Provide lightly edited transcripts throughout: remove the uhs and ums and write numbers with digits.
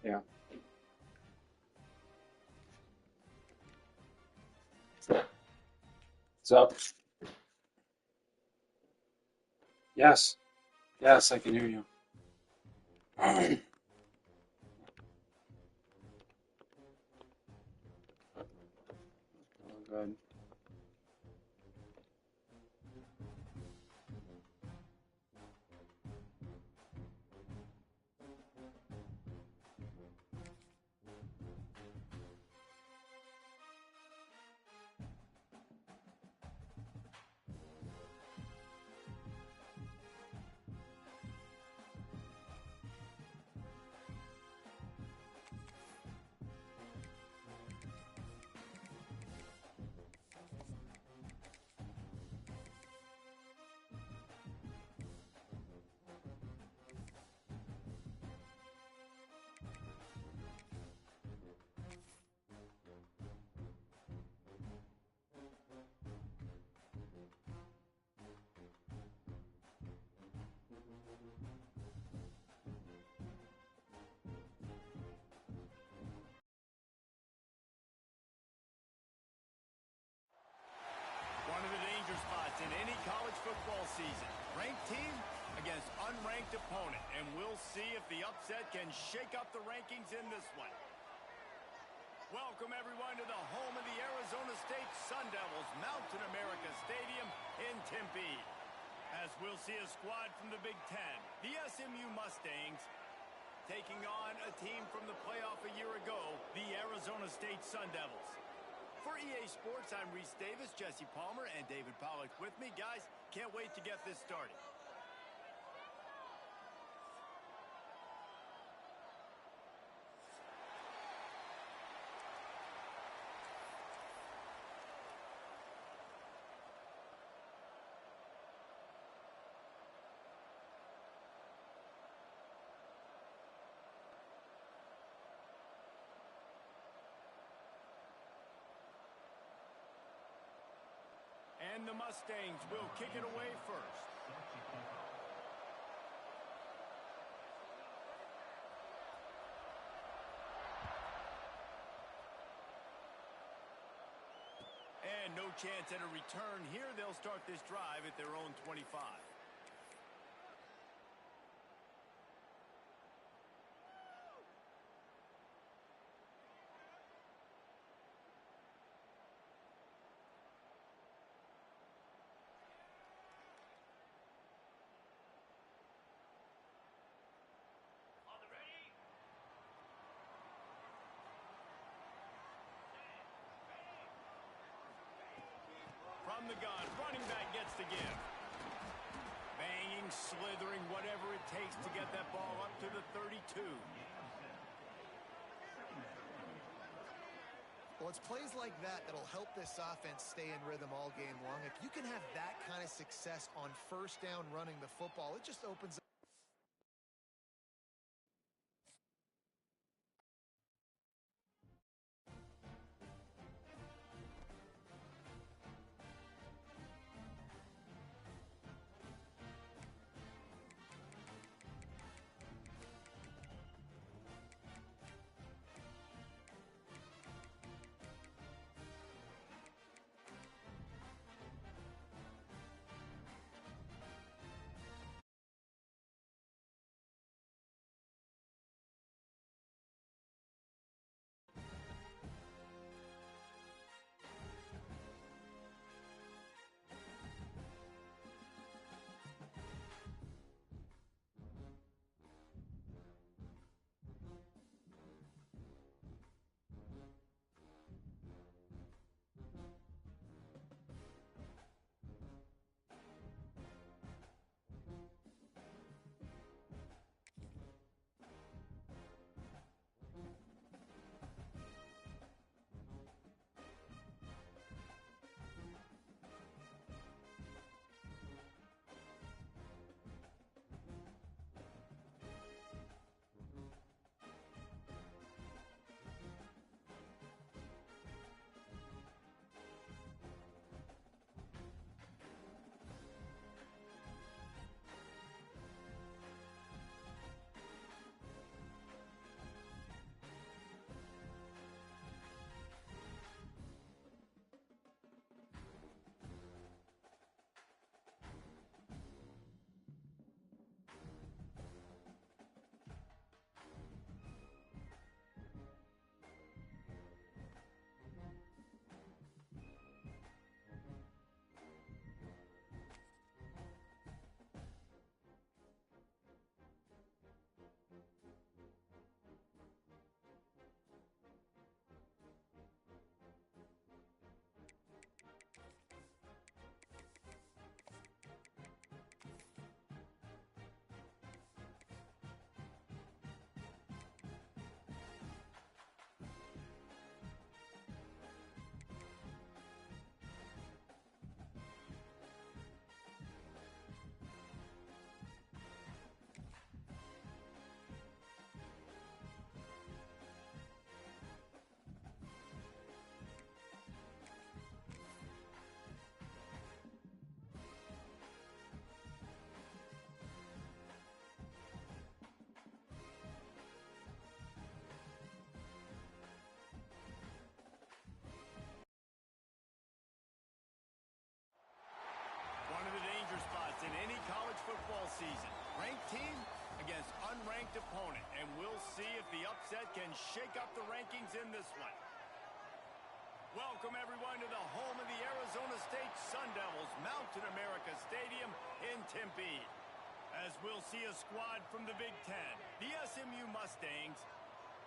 Yeah. What's up? Yes. Yes, I can hear you. Oh, good. One of the danger spots in any college football season. Ranked team against unranked opponent. And we'll see if the upset can shake up the rankings in this one. Welcome, everyone, to the home of the Arizona State Sun Devils, Mountain America Stadium in Tempe. As we'll see a squad from the Big Ten, the SMU Mustangs, taking on a team from the playoff a year ago, the Arizona State Sun Devils. For EA Sports, I'm Reese Davis, Jesse Palmer, and David Pollack with me. Guys, can't wait to get this started. And the Mustangs will kick it away first. And no chance at a return here. They'll start this drive at their own 25. From the gun, running back gets the give. Banging, slithering, whatever it takes to get that ball up to the 32. Well, it's plays like that that'll help this offense stay in rhythm all game long. If you can have that kind of success on first down running the football, it just opens up see if the upset can shake up the rankings in this one. Welcome, everyone, to the home of the Arizona State Sun Devils, Mountain America Stadium in Tempe. As we'll see a squad from the Big Ten, the SMU Mustangs,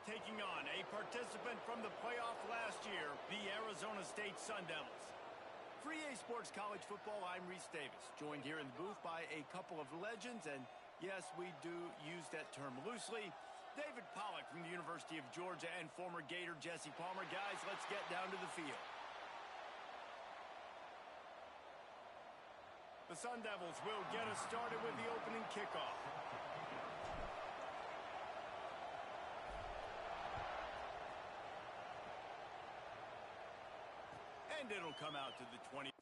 taking on a participant from the playoff last year, the Arizona State Sun Devils. For EA Sports College Football, I'm Reese Davis, joined here in the booth by a couple of legends, and yes, we do use that term loosely. David Pollack from the University of Georgia and former Gator Jesse Palmer. Guys, let's get down to the field. The Sun Devils will get us started with the opening kickoff. And it'll come out to the 20.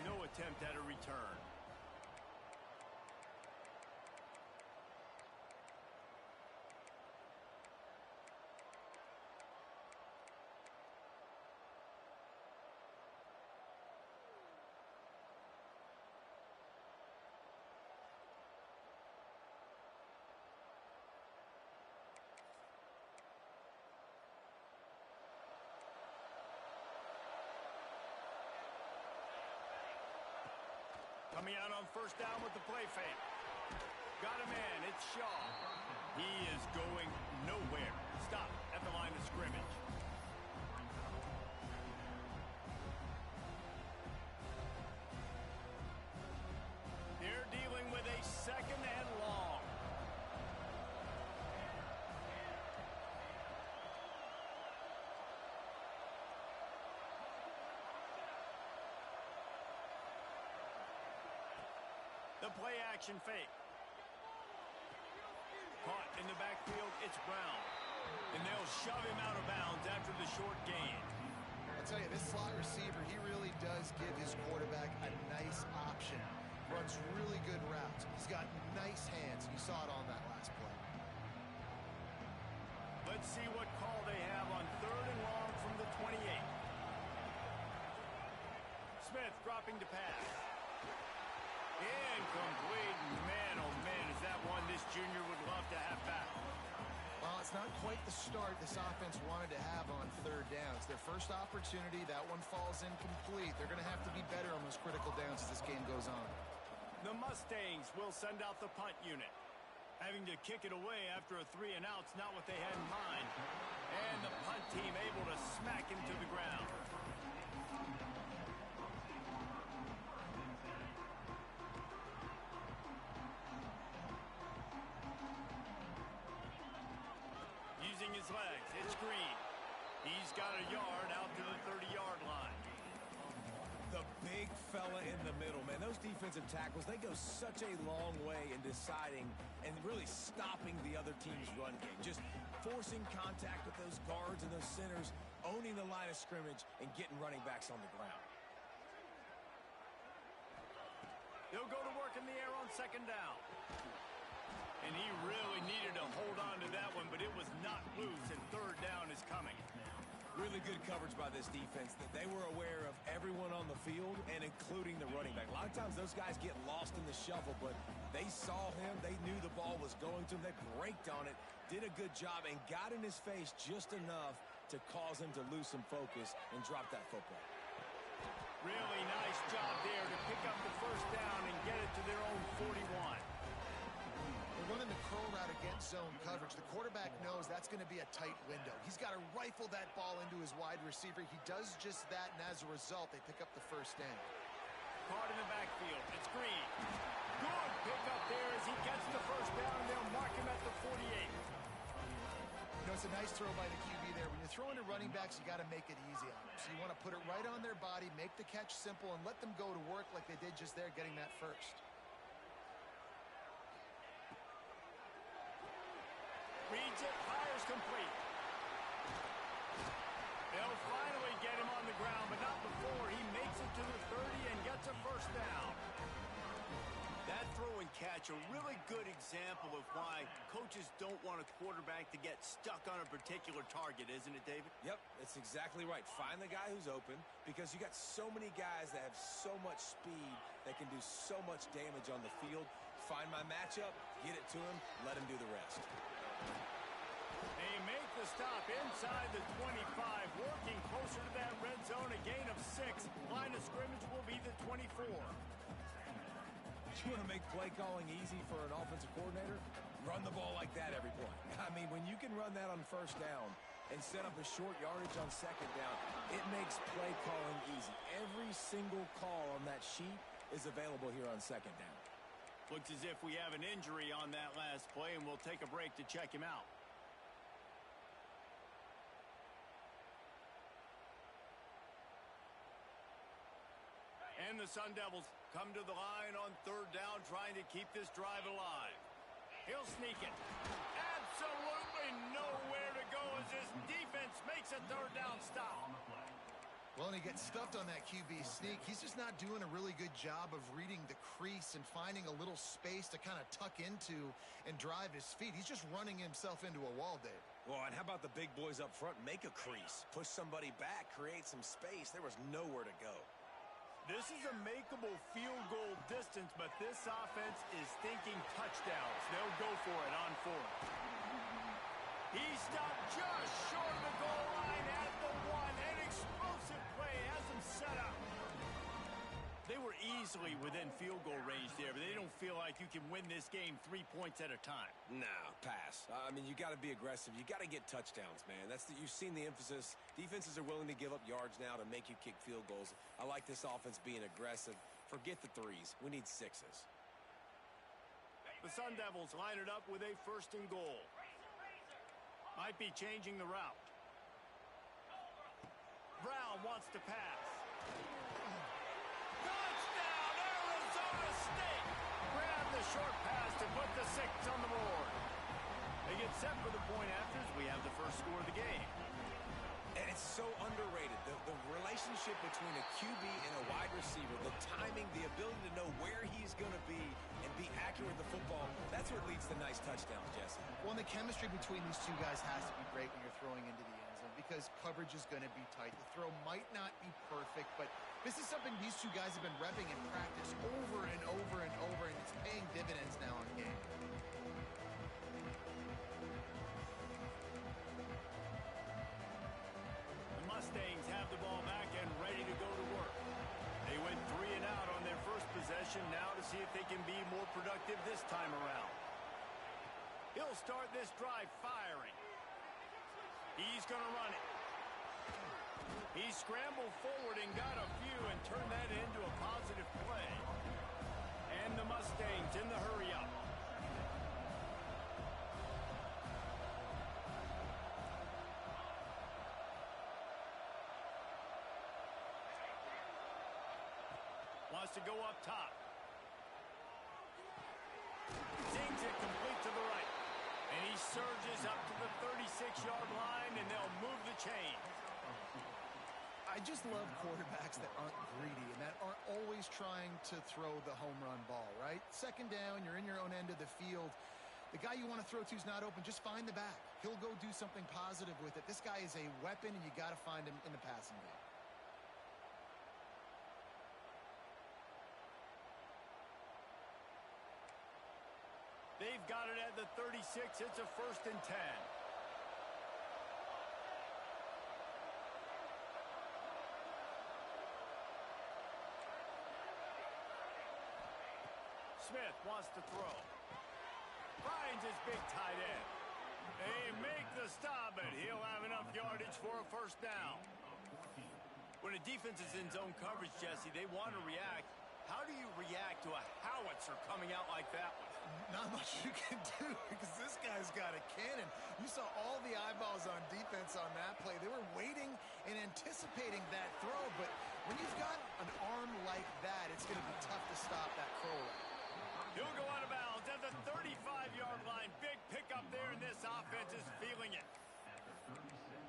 No attempt at a return. Coming out on first down with the play fake. Got a man, it's Shaw. He is going nowhere. Stop at the line of scrimmage. They're dealing with a second and long. The play action fake. Caught in the backfield, it's Brown. And they'll shove him out of bounds after the short gain. I'll tell you, this slot receiver, he really does give his quarterback a nice option. Runs really good routes. He's got nice hands. You saw it on that last play. Let's see what call they have on third and long from the 28. Smith dropping to pass. Incomplete. Man, oh man, is that one this junior would love to have back. Well, it's not quite the start this offense wanted to have on third down. It's their first opportunity. That one falls incomplete. They're going to have to be better on those critical downs as this game goes on. The Mustangs will send out the punt unit. Having to kick it away after a 3-and-out's not what they had in mind. And the punt team able to smack him to the ground. Using his legs, it's Green. He's got a yard out to the 30-yard line. The big fella in the middle, man. Those defensive tackles, they go such a long way in deciding and really stopping the other team's run game. Just forcing contact with those guards and those centers, owning the line of scrimmage, and getting running backs on the ground. They'll go to work in the air on second down. And he really needed to hold on to that one, but it was not loose, and third down is coming. Really good coverage by this defense. They were aware of everyone on the field and including the running back. A lot of times those guys get lost in the shuffle, but they saw him. They knew the ball was going to him. They braked on it, did a good job, and got in his face just enough to cause him to lose some focus and drop that football. Really nice job there to pick up the first down and get it to their own 41. They're running the curl route against zone coverage. The quarterback knows that's going to be a tight window. He's got to rifle that ball into his wide receiver. He does just that, and as a result, they pick up the first down. Caught in the backfield. It's Green. Good pickup there as he gets the first down, and they'll mark him at the 48. You know, it's a nice throw by the QB there. When you're throwing to running backs, you got to make it easy on them. So you want to put it right on their body, make the catch simple, and let them go to work like they did just there, getting that first. Reads it, fires complete. They'll finally get him on the ground, but not before he makes it to the 30 and gets a first down. That throw and catch, a really good example of why coaches don't want a quarterback to get stuck on a particular target, isn't it, David? Yep, that's exactly right. Find the guy who's open because you got so many guys that have so much speed that can do so much damage on the field. Find my matchup, get it to him, let him do the rest. They make the stop inside the 25, working closer to that red zone, a gain of 6. Line of scrimmage will be the 24. You want to make play calling easy for an offensive coordinator? Run the ball like that every play. I mean, when you can run that on first down and set up a short yardage on second down, it makes play calling easy. Every single call on that sheet is available here on second down. Looks as if we have an injury on that last play, and we'll take a break to check him out. And the Sun Devils come to the line on third down, trying to keep this drive alive. He'll sneak it. Absolutely nowhere to go as his defense makes a third down stop. Well, and he gets stuffed on that QB sneak. He's just not doing a really good job of reading the crease and finding a little space to kind of tuck into and drive his feet. He's just running himself into a wall, Dave. Well, and how about the big boys up front? Make a crease. Push somebody back. Create some space. There was nowhere to go. This is a makeable field goal distance, but this offense is thinking touchdowns. They'll go for it on fourth. He stopped just short of the goal line at the 1. An explosive play has him set up. They were easily within field goal range there, but they don't feel like you can win this game 3 points at a time. Nah, pass. I mean, you got to be aggressive. You got to get touchdowns, man. You've seen the emphasis. Defenses are willing to give up yards now to make you kick field goals. I like this offense being aggressive. Forget the threes. We need sixes. The Sun Devils line it up with a first and goal. Might be changing the route. Brown wants to pass. Touchdown, Arizona State! Grab the short pass to put the 6 on the board. They get set for the point after as we have the first score of the game. And it's so underrated. The relationship between a QB and a wide receiver, the timing, the ability to know where he's going to be and be accurate with the football, that's what leads to nice touchdowns, Jesse. Well, and the chemistry between these two guys has to be great when you're throwing into the end zone because coverage is going to be tight. The throw might not be perfect, but this is something these two guys have been repping in practice over and over and over, and it's paying dividends now in game. The Mustangs have the ball back and ready to go to work. They went 3 and out on their first possession, now to see if they can be more productive this time around. He'll start this drive firing. He's going to run it. He scrambled forward and got a few and turned that into a positive play. And the Mustangs in the hurry-up. Wants to go up top. Zings it complete to the right. And he surges up to the 36-yard line, and they'll move the chain. I just love quarterbacks that aren't greedy and that aren't always trying to throw the home run ball, right? Second down, you're in your own end of the field. The guy you want to throw to is not open. Just find the back. He'll go do something positive with it. This guy is a weapon, and you got to find him in the passing game. They've got it at the 36. It's a 1st and 10. Smith wants to throw. Finds his big tight end. They make the stop, and he'll have enough yardage for a 1st down. When a defense is in zone coverage, Jesse, they want to react. How do you react to a howitzer coming out like that one? Not much you can do because this guy's got a cannon. You saw all the eyeballs on defense on that play. They were waiting and anticipating that throw, but when you've got an arm like that, it's going to be tough to stop that throw. He'll go out of bounds at the 35-yard line. Big pickup there, and this offense is feeling it.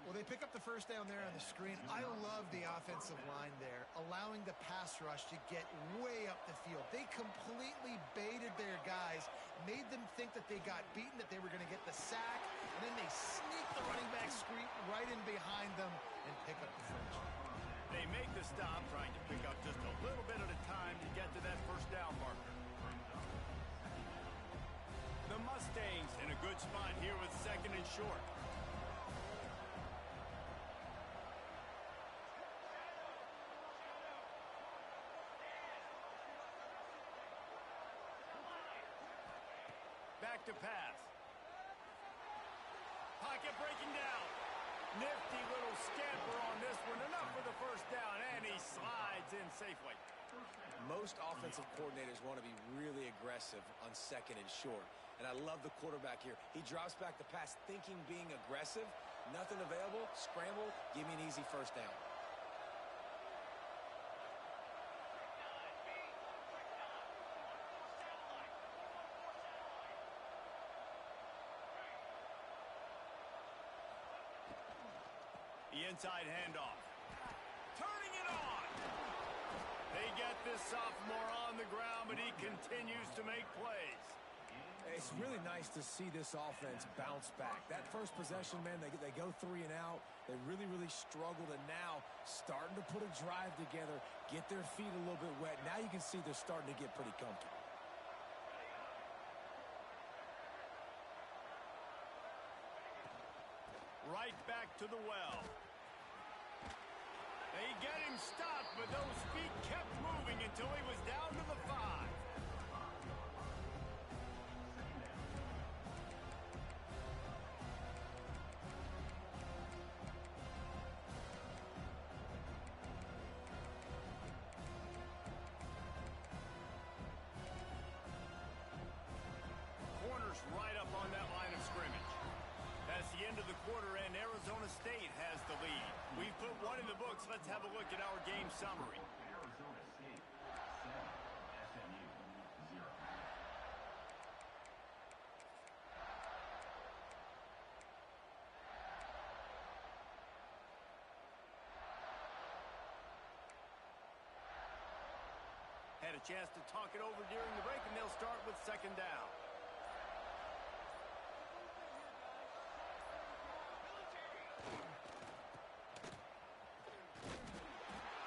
Well, they pick up the first down there on the screen. I love the offensive line there, allowing the pass rush to get way up the field. They completely baited their guys, made them think that they got beaten, that they were going to get the sack, and then they sneaked the running back screen right in behind them and pick up the first. They make the stop, trying to pick up just a little bit at a time to get to that first down marker. The Mustangs in a good spot here with second and short. Back to pass. Pocket breaking down. Nifty little scamper on this one. Enough for the first down, and he slides in safely. Most offensive coordinators want to be really aggressive on second and short. And I love the quarterback here. He drops back the pass thinking being aggressive. Nothing available. Scramble. Give me an easy first down. The inside handoff. Turning it on. They get this sophomore on the ground, but he continues to make plays. It's really nice to see this offense bounce back. That first possession, man, they go 3 and out. They really struggled, and now starting to put a drive together, get their feet a little bit wet. Now you can see they're starting to get pretty comfortable. Right back to the well. They get him stopped, but those feet kept moving until he was down to the 5. Corners right up on that line of scrimmage. That's the end of the quarter, and Arizona State has the lead. We've put one in the books. Let's have a look at our game summary. Arizona State 7, SMU 0. Had a chance to talk it over during the break, and they'll start with second down.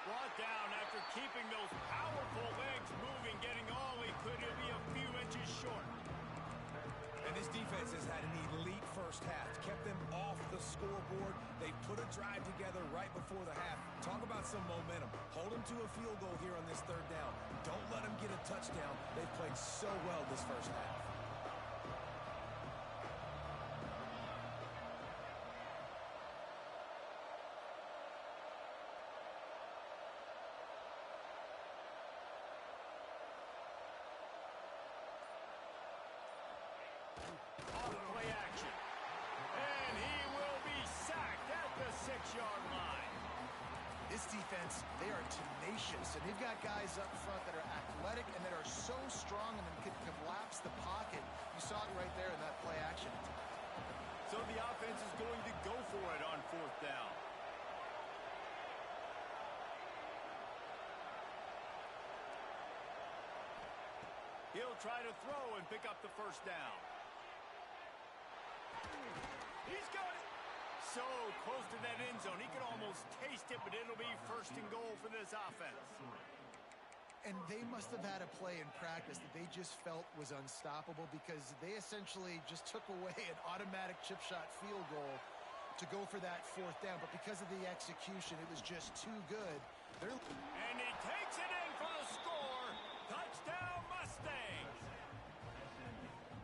Brought down after keeping those powerful legs moving, getting all he could. He'll be a few inches short. And this defense has had an elite first half. Kept them off the scoreboard. They put a drive together right before the half. Talk about some momentum. Hold them to a field goal here on this third down. Don't let them get a touchdown. They've played so well this first half. Off play action. And he will be sacked at the 6-yard line. This defense, they are tenacious, and they've got guys up front that are athletic and that are so strong and can collapse the pocket. You saw it right there in that play action. So the offense is going to go for it on fourth down. He'll try to throw and pick up the first down. He's got it. So close to that end zone. He could almost taste it, but it'll be first and goal for this offense. And they must have had a play in practice that they just felt was unstoppable, because they essentially just took away an automatic chip shot field goal to go for that fourth down. But because of the execution, it was just too good. And he takes it in for the score. Touchdown, Mustangs.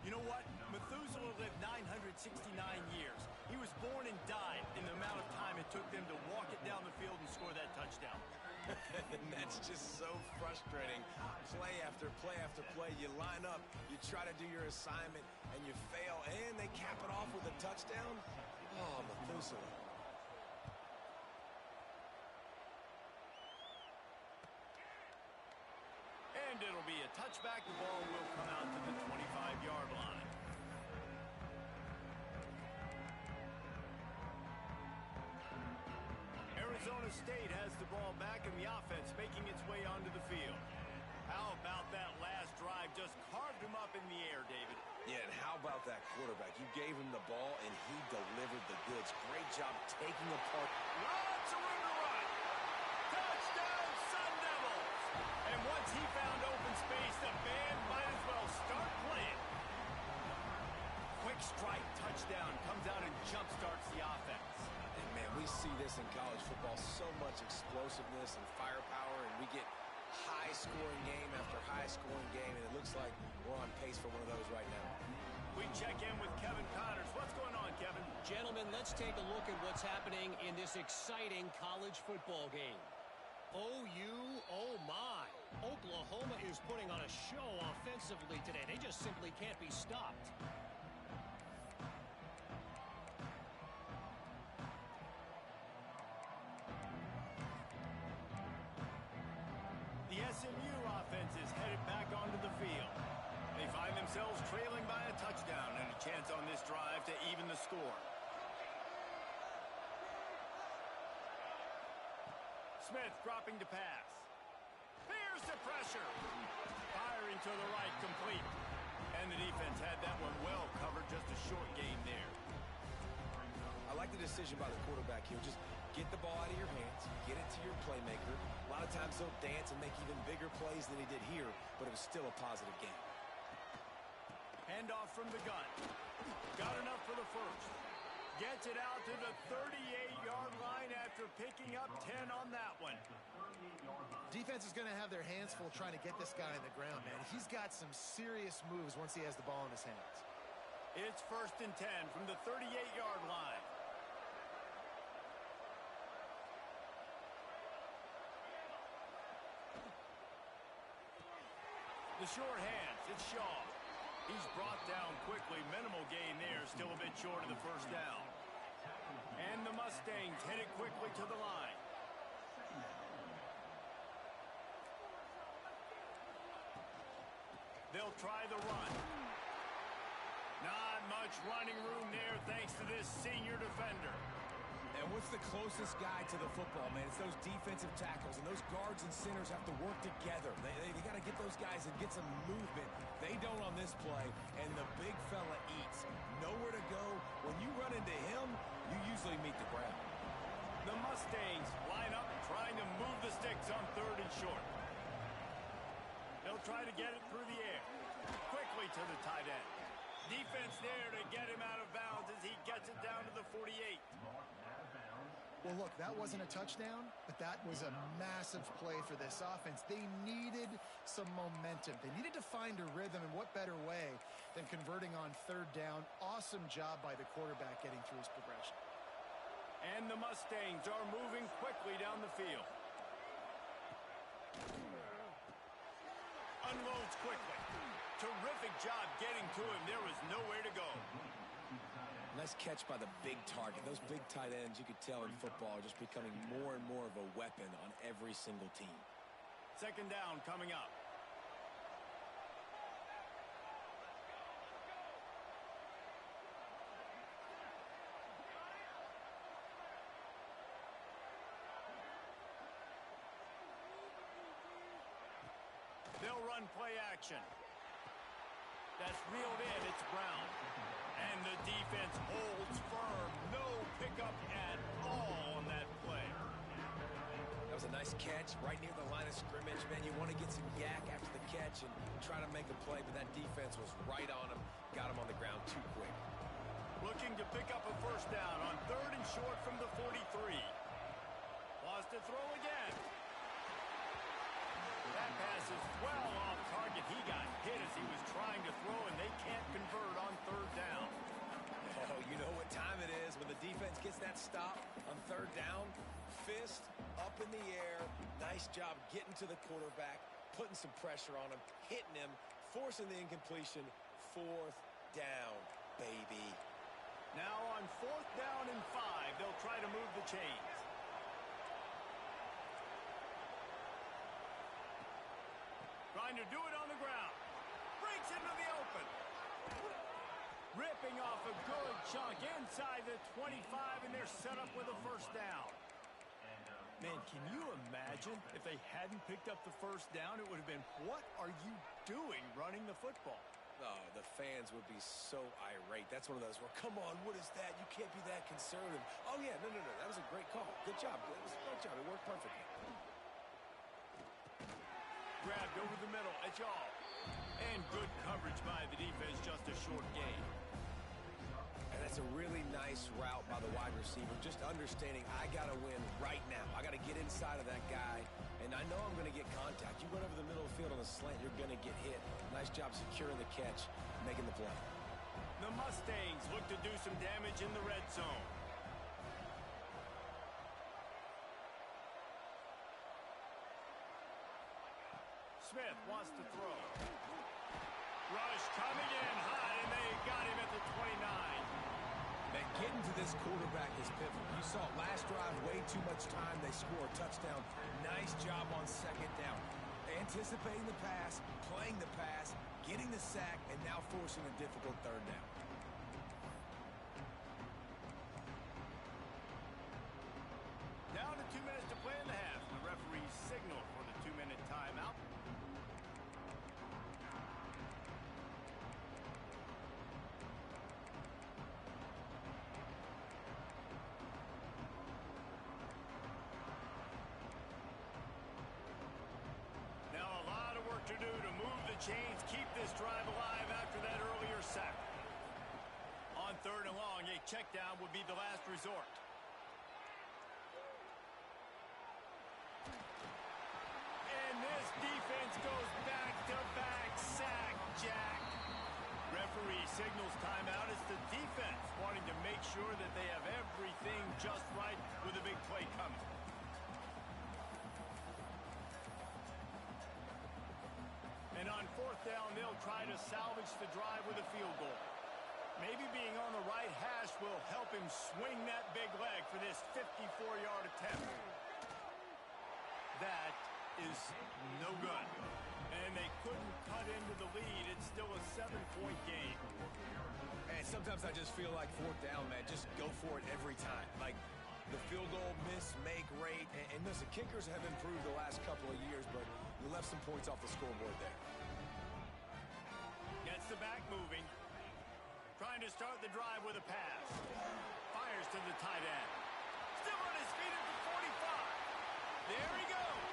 You know what? Methuselah lived 969 years. He was born and died in the amount of time it took them to walk it down the field and score that touchdown. And that's just so frustrating. Play after play after play. You line up, you try to do your assignment, and you fail, and they cap it off with a touchdown. Oh, Methuselah. And it'll be a touchback. The ball will come out to the 25-yard line. Arizona State has the ball back and the offense making its way onto the field. How about that last drive? Just carved him up in the air, David. Yeah, and how about that quarterback? You gave him the ball, and he delivered the goods. Great job taking apart. Lots of room to run. Touchdown, Sun Devils. And once he found open space, the band might as well start playing. Quick strike touchdown comes out and jump-starts the offense. And, man, we see this in college football, so much explosiveness and firepower, and we get high-scoring game after high-scoring game, and it looks like we're on pace for one of those right now. We check in with Kevin Connors. What's going on, Kevin? Gentlemen, let's take a look at what's happening in this exciting college football game. OU, oh my. Oklahoma is putting on a show offensively today. They just simply can't be stopped. The SMU offense is headed back onto the field. They find themselves trailing by a touchdown and a chance on this drive to even the score. Smith dropping to pass. Here's the pressure. Firing to the right, complete. And the defense had that one well covered, just a short game there. I like the decision by the quarterback here. Just get the ball out of your hands, get it to your playmaker. A lot of times they'll dance and make even bigger plays than he did here, but it was still a positive game. Handoff from the gun. Got enough for the first. Gets it out to the 38-yard line after picking up 10 on that one. Defense is going to have their hands full trying to get this guy on the ground, man. He's got some serious moves once he has the ball in his hands. It's 1st and 10 from the 38-yard line. The short hands, it's Shaw. He's brought down quickly. Minimal gain there, still a bit short of the first down. And the Mustangs headed quickly to the line. They'll try the run. Not much running room there thanks to this senior defender. And what's the closest guy to the football, man? It's those defensive tackles, and those guards and centers have to work together. They got to get those guys and get some movement. They don't on this play, and the big fella eats. Nowhere to go. When you run into him, you usually meet the ground. The Mustangs line up trying to move the sticks on 3rd and short. They'll try to get it through the air. Quickly to the tight end. Defense there to get him out of bounds as he gets it down to the 48. Well, look, that wasn't a touchdown, but that was a massive play for this offense. They needed some momentum. They needed to find a rhythm, and what better way than converting on 3rd down. Awesome job by the quarterback getting through his progression. And the Mustangs are moving quickly down the field. Unloads quickly. Terrific job getting to him. There was nowhere to go. Nice catch by the big target. Those big tight ends, you could tell in football, are just becoming more and more of a weapon on every single team. 2nd down coming up. They'll run play action. That's reeled in. It's Brown. And the defense holds firm. No pickup at all on that play. That was a nice catch right near the line of scrimmage. Man, you want to get some yak after the catch and try to make a play, but that defense was right on him. Got him on the ground too quick. Looking to pick up a first down on 3rd and short from the 43. Wants to throw again. That pass is well off target. He got hit as he was trying to throw, and they can't convert on 3rd down. Oh, you know what time it is when the defense gets that stop on 3rd down. Fist up in the air. Nice job getting to the quarterback, putting some pressure on him, hitting him, forcing the incompletion. 4th down, baby. Now on 4th down and 5, they'll try to move the chains. Trying to do it on the ground. Breaks into the open. Ripping off a good chunk inside the 25, and they're set up with a first down. Man, can you imagine if they hadn't picked up the first down? It would have been, what are you doing running the football? Oh, the fans would be so irate. That's one of those, well, come on, what is that? You can't be that conservative. Oh, yeah, no. That was a great call. Good job. It was a great job. It worked perfectly. Grabbed over the middle. It's all. And good coverage by the defense, just a short gain. And that's a really nice route by the wide receiver. Just understanding I got to win right now. I got to get inside of that guy, and I know I'm going to get contact. You run over the middle of the field on a slant, you're going to get hit. Nice job securing the catch, making the play. The Mustangs look to do some damage in the red zone. Smith wants to throw. Rush coming in high, and they got him at the 29. Man, getting to this quarterback is pivotal. You saw last drive, way too much time. They score a touchdown. Nice job on second down. Anticipating the pass, playing the pass, getting the sack, and now forcing a difficult third down. Down to 2 minutes to play in the half. The referee signaled for the 2-minute timeout. Now a lot of work to do to move the chains, keep this drive alive after that earlier sack. On third and long, a check down would be the last resort. And this defense goes back-to-back sack, Jack. Referee signals timeout. It's the defense wanting to make sure that they have everything just right with a big play coming. And on fourth down, they'll try to salvage the drive with a field goal. Maybe being on the right hash will help him swing that big leg for this 54-yard attempt. That is no good. And they couldn't cut into the lead. It's still a 7-point game. And sometimes I just feel like fourth down, man, just go for it every time. Like the field goal miss, make rate. And listen, kickers have improved the last couple of years, but you left some points off the scoreboard there. Gets the back moving. Trying to start the drive with a pass. Fires to the tight end. Still on his feet at the 45. There he goes.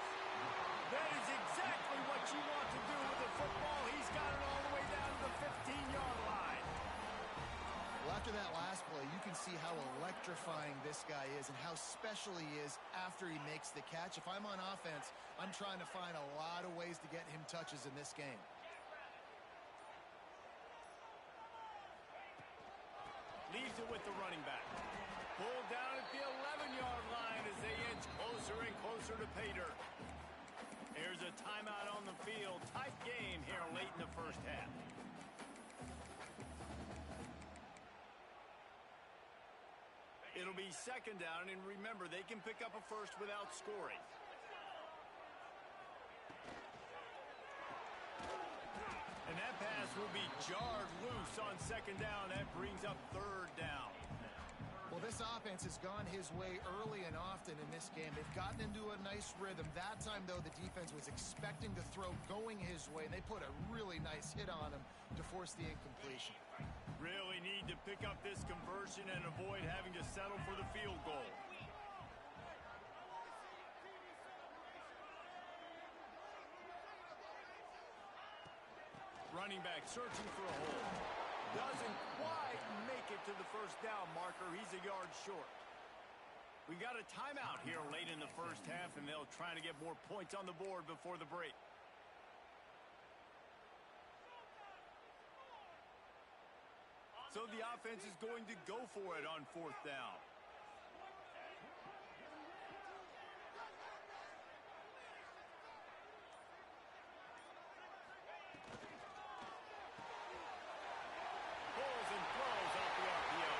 That is exactly what you want to do with the football. He's got it all the way down to the 15-yard line. Well, after that last play, you can see how electrifying this guy is and how special he is after he makes the catch. If I'm on offense, I'm trying to find a lot of ways to get him touches in this game. Leaves it with the running back. Pulled down at the 11-yard line as they inch closer and closer to pay dirt. Here's a timeout on the field. Tight game here late in the first half. It'll be second down, and remember, they can pick up a first without scoring. And that pass will be jarred loose on second down. That brings up third down. Well, this offense has gone his way early and often in this game. They've gotten into a nice rhythm. That time, though, the defense was expecting the throw going his way, and they put a really nice hit on him to force the incompletion. Really need to pick up this conversion and avoid having to settle for the field goal. Running back searching for a hole. Doesn't quite make it to the first down marker. He's a yard short. We got a timeout here late in the first half, and they'll try to get more points on the board before the break. So the offense is going to go for it on fourth down. Pulls and throws off the RPO.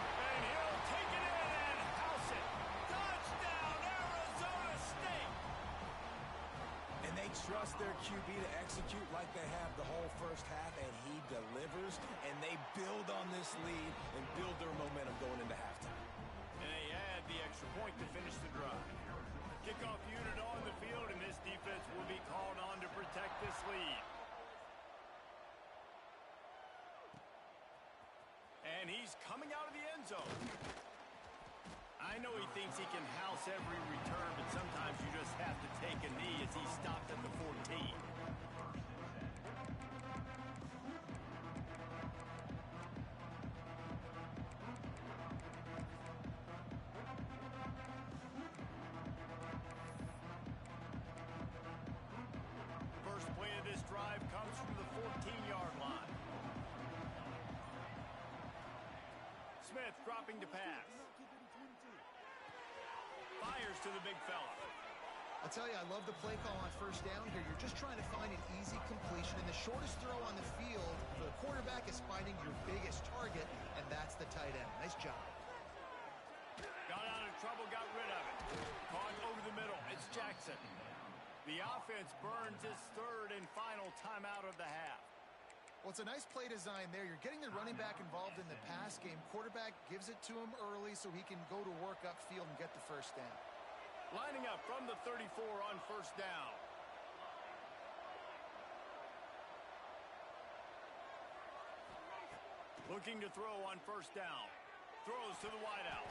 And he'll take it in and house it. Touchdown, Arizona State. And they trust their QB to execute like they have the whole first half, and he delivers, and they build on this lead and build their momentum going into halftime. And they add the extra point to finish the drive. Kickoff unit on the field, and this defense will be called on to protect this lead. And he's coming out of the end zone. I know he thinks he can house every return, but sometimes you just have to take a knee as he stopped at the 14. First play of this drive comes from the 14-yard line. Smith dropping to pass. Fires to the big fella. I'll tell you, I love the play call on first down here. You're just trying to find an easy completion, and the shortest throw on the field for the quarterback is finding your biggest target, and that's the tight end. Nice job. Got out of trouble, got rid of it. Caught over the middle. It's Jackson. The offense burns its third and final timeout of the half. Well, it's a nice play design there. You're getting the running back involved in the pass game. Quarterback gives it to him early so he can go to work upfield and get the first down. Lining up from the 34 on first down. Looking to throw on first down. Throws to the wideout.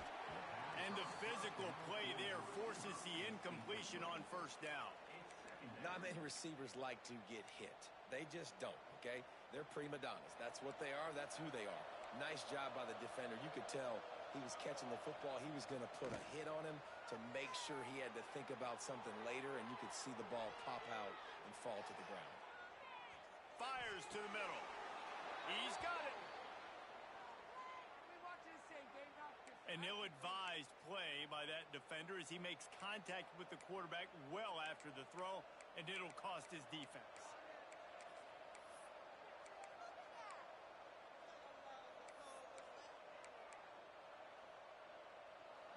And the physical play there forces the incompletion on first down. Not many receivers like to get hit. They just don't, okay? They're prima donnas. That's what they are. That's who they are. Nice job by the defender. You could tell he was catching the football. He was going to put a hit on him to make sure he had to think about something later, and you could see the ball pop out and fall to the ground. Fires to the middle. He's got it. An ill-advised play by that defender as he makes contact with the quarterback well after the throw, and it'll cost his defense.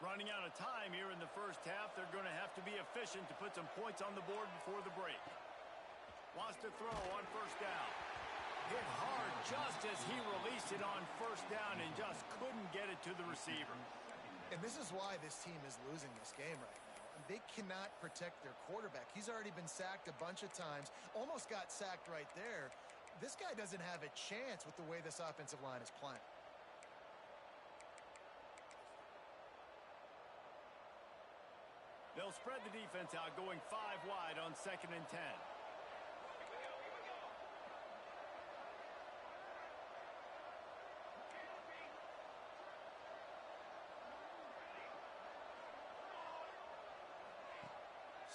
Running out of time here in the first half. They're going to have to be efficient to put some points on the board before the break. Wants to throw on first down. Hit hard just as he released it on first down and just couldn't get it to the receiver. And this is why this team is losing this game right now. They cannot protect their quarterback. He's already been sacked a bunch of times. Almost got sacked right there. This guy doesn't have a chance with the way this offensive line is playing. They'll spread the defense out, going 5 wide on 2nd and 10.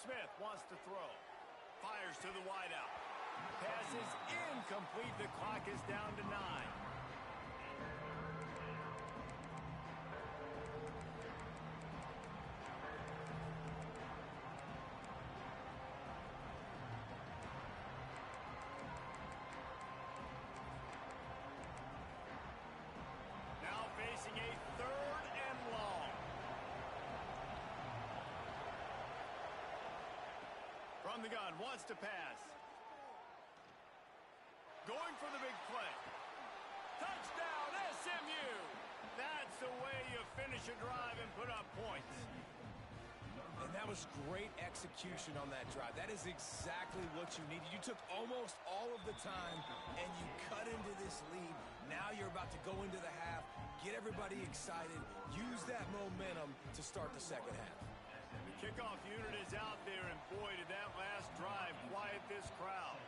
Smith wants to throw. Fires to the wideout. Pass is incomplete. The clock is down to 9. Now facing a 3rd and long. From the gun, wants to pass. Going for the big play. Touchdown, SMU! That's the way you finish a drive and put up points. And that was great execution on that drive. That is exactly what you needed. You took almost all of the time, and you cut into this lead. Now you're about to go into the half, get everybody excited, use that momentum to start the second half. The kickoff unit is out there, and boy, did that last drive quiet this crowd.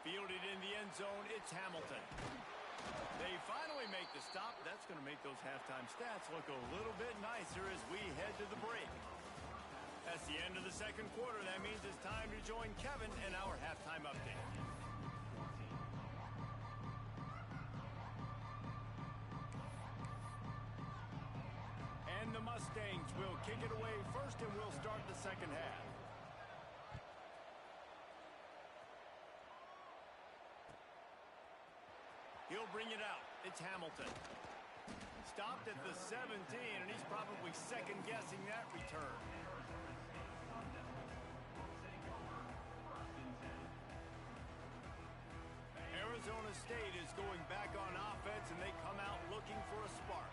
Fielded in the end zone, it's Hamilton. They finally make the stop. That's going to make those halftime stats look a little bit nicer as we head to the break. That's the end of the second quarter. That means it's time to join Kevin in our halftime update. And the Mustangs will kick it away first, and we'll start the second half. He'll bring it out. It's Hamilton. Stopped at the 17, and he's probably second-guessing that return. Arizona State is going back on offense, and they come out looking for a spark.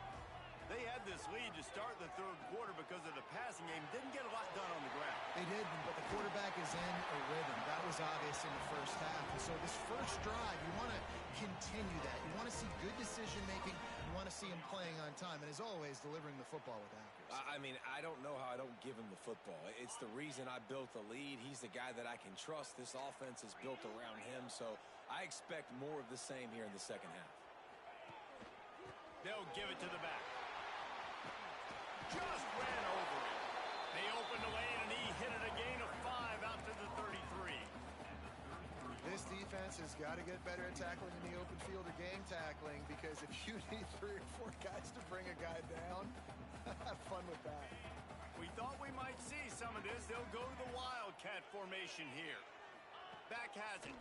They had this lead to start the third quarter because of the passing game. Didn't get a lot done on the ground. They did, but the quarterback is in a rhythm. That was obvious in the first half. And so this first drive, you want to continue that. You want to see good decision-making. You want to see him playing on time. And as always, delivering the football with accuracy. I mean, I don't know how I don't give him the football. It's the reason I built the lead. He's the guy that I can trust. This offense is built around him, so I expect more of the same here in the second half. They'll give it to the back. Just ran over it. They opened the lane, and he hit it a gain of 5 out to the 33. This defense has got to get better at tackling in the open field or game tackling, because if you need 3 or 4 guys to bring a guy down, have fun with that. We thought we might see some of this. They'll go to the Wildcat formation here. Back has it.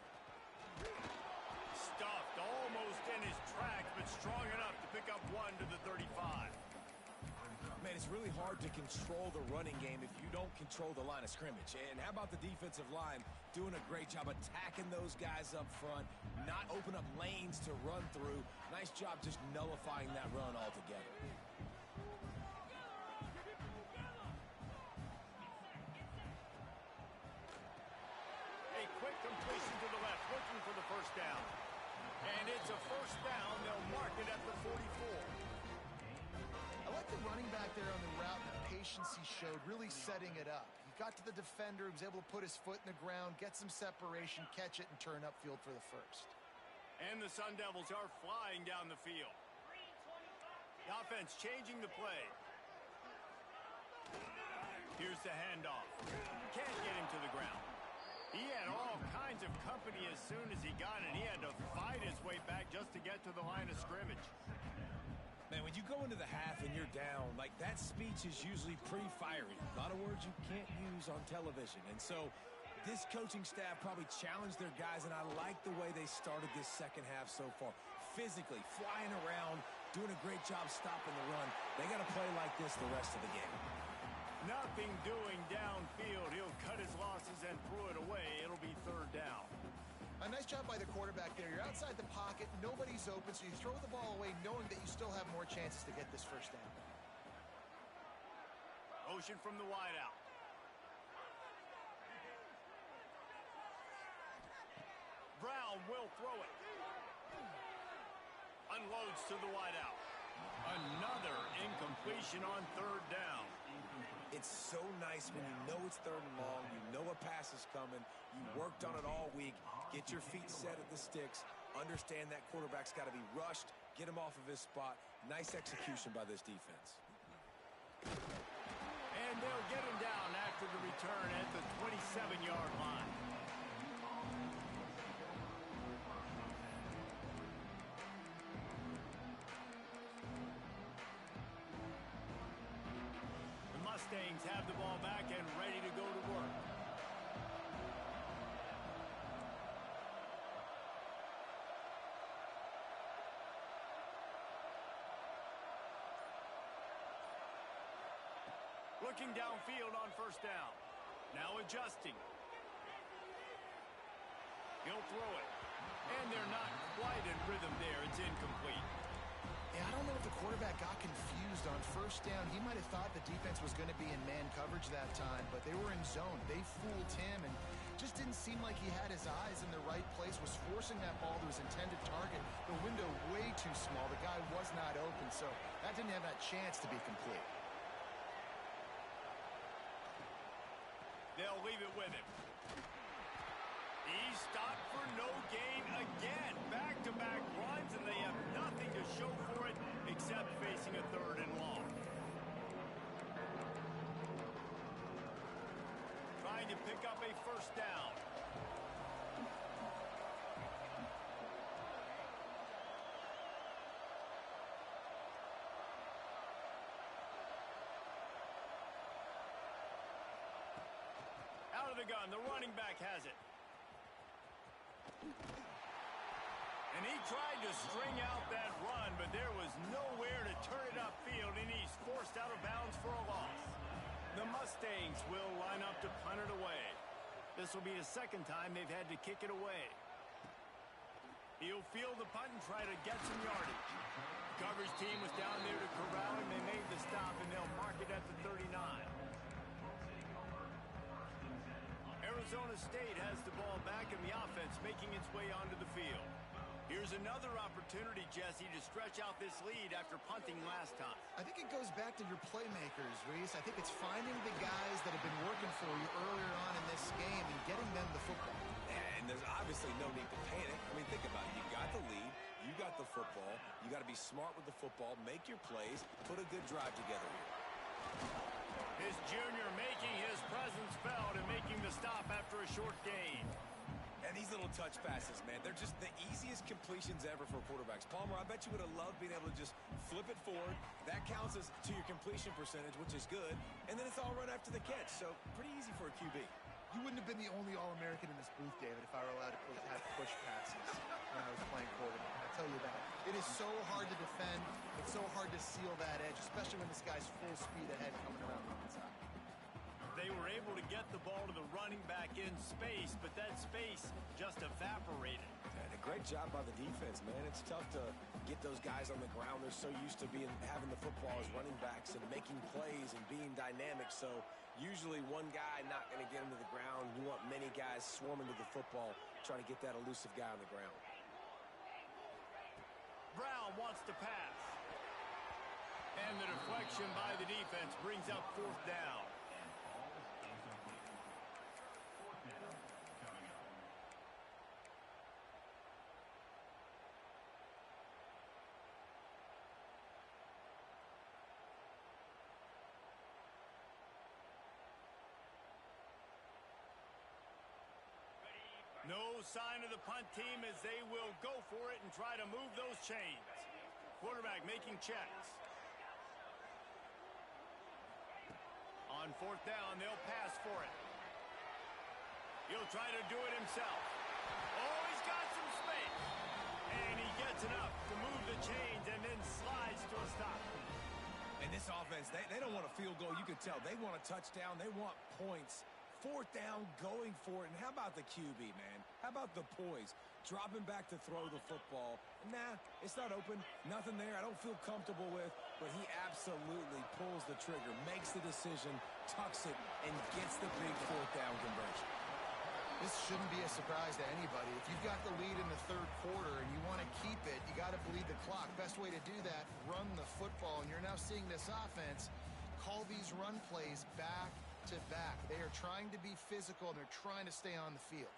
Stuffed almost in his tracks, but strong enough to pick up 1 to the 35. Man, it's really hard to control the running game if you don't control the line of scrimmage. And how about the defensive line doing a great job attacking those guys up front, not open up lanes to run through. Nice job just nullifying that run altogether. A quick completion to the left, looking for the first down. And it's a first down. They'll mark it at the 44. I like the running back there on the route and the patience he showed, really setting it up. He got to the defender, he was able to put his foot in the ground, get some separation, catch it, and turn upfield for the first. And the Sun Devils are flying down the field. The offense changing the play. Here's the handoff. Can't get him to the ground. He had all kinds of company as soon as he got it. He had to fight his way back just to get to the line of scrimmage. Man, when you go into the half and you're down, like, that speech is usually pretty fiery. A lot of words you can't use on television. And so this coaching staff probably challenged their guys, and I like the way they started this second half so far. Physically, flying around, doing a great job stopping the run. They got to play like this the rest of the game. Nothing doing downfield. He'll cut his losses and throw it away. It'll be third down. A nice job by the quarterback there. You're outside the pocket, nobody's open, so you throw the ball away knowing that you still have more chances to get this first down. Motion from the wide out. Brown will throw it. Unloads to the wide out. Another incompletion on third down. It's so nice when you know it's third and long, you know a pass is coming, you worked on it all week, get your feet set at the sticks, understand that quarterback's got to be rushed, get him off of his spot. Nice execution by this defense. And they'll get him down after the return at the 27-yard line. Mustangs have the ball back and ready to go to work. Looking downfield on first down. Now adjusting. He'll throw it. And they're not quite in rhythm there. It's incomplete. Yeah, I don't know if the quarterback got confused on first down. He might have thought the defense was going to be in man coverage that time, but they were in zone. They fooled him and just didn't seem like he had his eyes in the right place, was forcing that ball to his intended target. The window way too small. The guy was not open, so that didn't have that chance to be complete. They'll leave it with him. He stopped for no gain again. Back-to-back runs, and they have nothing to show for it except facing a third and long. Trying to pick up a first down. Out of the gun, the running back has it. And he tried to string out that run, but there was nowhere to turn it upfield, and he's forced out of bounds for a loss. The Mustangs will line up to punt it away. This will be the second time they've had to kick it away. He'll field the punt and try to get some yardage. coverage team was down there to corral him. They made the stop, and they'll mark it at the 39. Arizona State has the ball back, and the offense making its way onto the field. Here's another opportunity, Jesse, to stretch out this lead after punting last time. I think it goes back to your playmakers, Reese. I think it's finding the guys that have been working for you earlier on in this game and getting them the football. And there's obviously no need to panic. I mean, think about it. You got the lead. You got the football. You got to be smart with the football, make your plays, put a good drive together here. His junior making his presence felt and making the stop after a short gain. And these little touch passes, man, they're just the easiest completions ever for quarterbacks. Palmer, I bet you would have loved being able to just flip it forward. That counts as to your completion percentage, which is good. And then it's all run after the catch, so pretty easy for a QB. You wouldn't have been the only All-American in this booth, David, if I were allowed to have push passes when I was playing quarterback. I tell you that. It is so hard to defend. It's so hard to seal that edge, especially when this guy's full speed ahead coming around the inside. They were able to get the ball to the running back in space, but that space just evaporated. And a great job by the defense, man. It's tough to get those guys on the ground. They're so used to having the football as running backs and making plays and being dynamic. So usually one guy not going to get him to the ground. You want many guys swarming to the football, trying to get that elusive guy on the ground. Brown wants to pass. And the deflection by the defense brings up fourth down. No sign of the punt team as they will go for it and try to move those chains. Quarterback making checks. On fourth down, they'll pass for it. He'll try to do it himself. Oh, he's got some space. And he gets enough to move the chains and then slides to a stop. And this offense, they don't want a field goal. You can tell. They want a touchdown. They want points. Fourth down, going for it. And how about the QB, man? How about the poise? Dropping back to throw the football. Nah, it's not open. Nothing there I don't feel comfortable with. But he absolutely pulls the trigger, makes the decision, tucks it, and gets the big fourth down conversion. This shouldn't be a surprise to anybody. If you've got the lead in the third quarter and you want to keep it, you got to bleed the clock. Best way to do that, run the football. And you're now seeing this offense call these run plays back to back. They are trying to be physical. They're trying to stay on the field.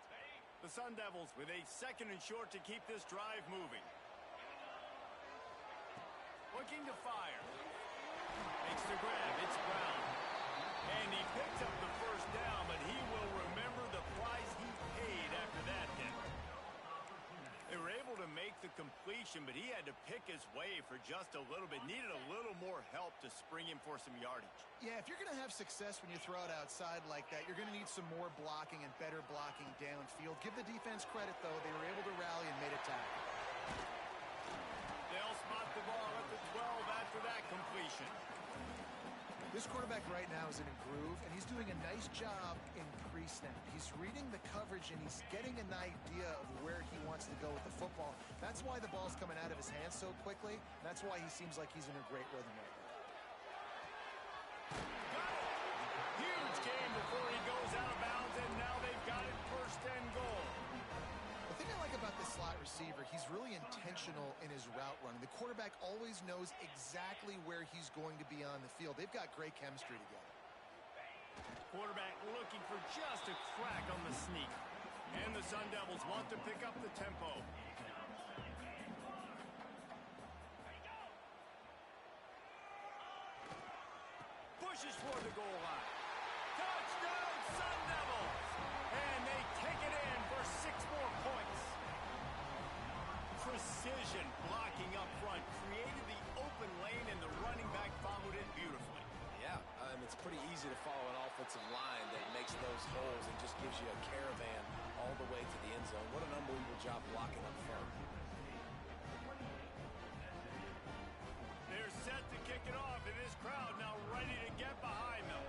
The Sun Devils with a second and short to keep this drive moving. Looking to fire. Makes the grab. It's Brown. And he picks up the first down, but he will remember the price he paid after that hit. They were able to make the completion, but he had to pick his way for just a little bit. Needed a little more help to spring him for some yardage. Yeah, if you're going to have success when you throw it outside like that, you're going to need some more blocking and better blocking downfield. Give the defense credit, though. They were able to rally and made a tackle. They'll spot the ball at the 12 after that completion. This quarterback right now is in a groove, and he's doing a nice job in pre-snap. He's reading the coverage, and he's getting an idea of where he wants to go with the football. That's why the ball's coming out of his hands so quickly. That's why he seems like he's in a great rhythm right now. Got it! Huge gain before he goes out of bounds, and now they've got it first and goal. The thing I like about this slot receiver, he's really intentional in his route running. The quarterback always knows exactly where he's going to be on the field. They've got great chemistry together. Quarterback looking for just a crack on the sneak. And the Sun Devils want to pick up the tempo. Pushes for the goal line. Touchdown, Sun Devils! And they take it in for 6 more points. Precision blocking up front created the open lane, and the running back followed it beautifully. Yeah, it's pretty easy to follow an offensive line that makes those holes and just gives you a caravan all the way to the end zone. What an unbelievable job blocking up front. They're set to kick it off, and this crowd now ready to get behind them.